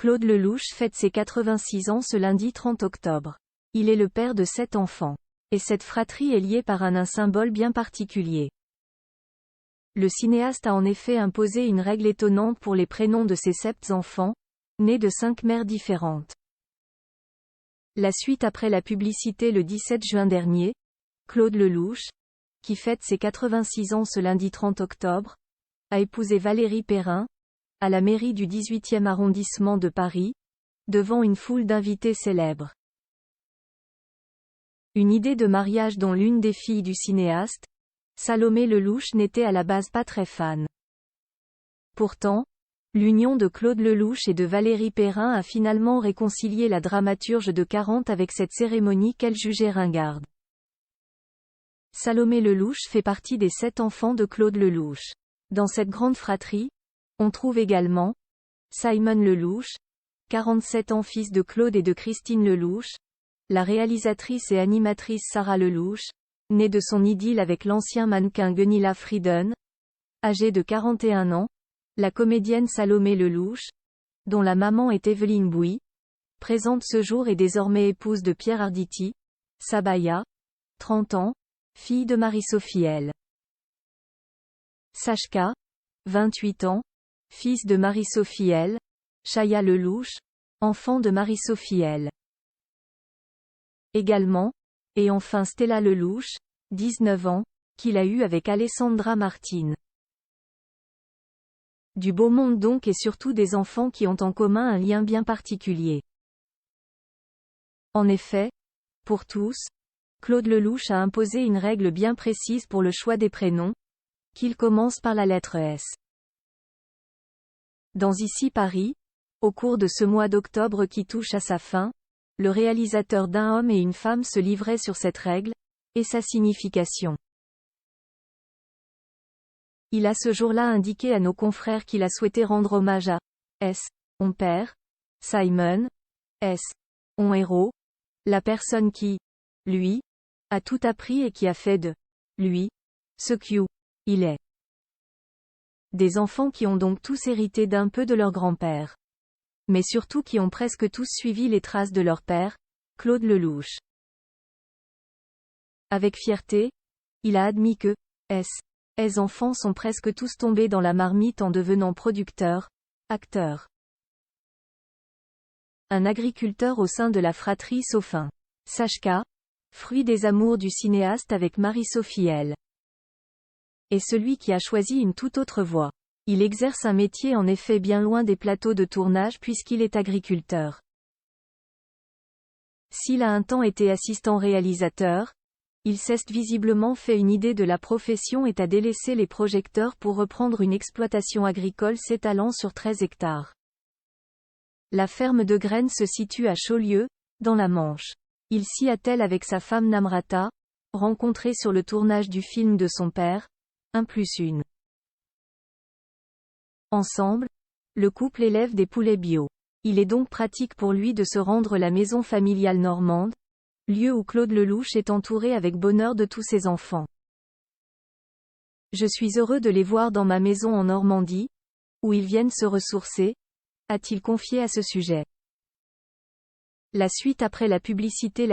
Claude Lelouch fête ses 86 ans ce lundi 30 octobre. Il est le père de 7 enfants. Et cette fratrie est liée par un symbole bien particulier. Le cinéaste a en effet imposé une règle étonnante pour les prénoms de ses 7 enfants, nés de 5 mères différentes. La suite après la publicité le 17 juin dernier, Claude Lelouch, qui fête ses 86 ans ce lundi 30 octobre, a épousé Valérie Perrin, à la mairie du 18e arrondissement de Paris, devant une foule d'invités célèbres. Une idée de mariage dont l'une des filles du cinéaste, Salomé Lelouch, n'était à la base pas très fan. Pourtant, l'union de Claude Lelouch et de Valérie Perrin a finalement réconcilié la dramaturge de 40 avec cette cérémonie qu'elle jugeait ringarde. Salomé Lelouch fait partie des 7 enfants de Claude Lelouch. Dans cette grande fratrie, on trouve également Simon Lelouch, 47 ans, fils de Claude et de Christine Lelouch, la réalisatrice et animatrice Sarah Lelouch, née de son idylle avec l'ancien mannequin Gunilla Frieden, âgée de 41 ans, la comédienne Salomé Lelouch, dont la maman est Evelyne Bouy, présente ce jour et désormais épouse de Pierre Arditi, Sabaya, 30 ans, fille de Marie-Sophie L. Sachka, 28 ans, fils de Marie-Sophie L. Chaya Lelouch, enfant de Marie-Sophie L. Également, et enfin Stella Lelouch, 19 ans, qu'il a eu avec Alessandra Martin. Du beau monde donc, et surtout des enfants qui ont en commun un lien bien particulier. En effet, pour tous, Claude Lelouch a imposé une règle bien précise pour le choix des prénoms, qu'il commence par la lettre S. Dans Ici Paris, au cours de ce mois d'octobre qui touche à sa fin, le réalisateur d'Un homme et une femme se livrait sur cette règle, et sa signification. Il a ce jour-là indiqué à nos confrères qu'il a souhaité rendre hommage à S. Son père, Simon, S. Son héros, la personne qui, lui, a tout appris et qui a fait de lui ce qu'il est. Des enfants qui ont donc tous hérité d'un peu de leur grand-père. Mais surtout qui ont presque tous suivi les traces de leur père, Claude Lelouch. Avec fierté, il a admis que ses enfants sont presque tous tombés dans la marmite en devenant producteurs, acteurs. Un agriculteur au sein de la fratrie Sophin. Sachka, fruit des amours du cinéaste avec Marie-Sophie L. est celui qui a choisi une toute autre voie. Il exerce un métier en effet bien loin des plateaux de tournage puisqu'il est agriculteur. S'il a un temps été assistant réalisateur, il s'est visiblement fait une idée de la profession et a délaissé les projecteurs pour reprendre une exploitation agricole s'étalant sur 13 hectares. La ferme de graines se situe à Chaulieu, dans la Manche. Il s'y attelle avec sa femme Namrata, rencontrée sur le tournage du film de son père, 1+1. Ensemble, le couple élève des poulets bio. Il est donc pratique pour lui de se rendre la maison familiale normande, lieu où Claude Lelouch est entouré avec bonheur de tous ses enfants. Je suis heureux de les voir dans ma maison en Normandie, où ils viennent se ressourcer, a-t-il confié à ce sujet. La suite après la publicité.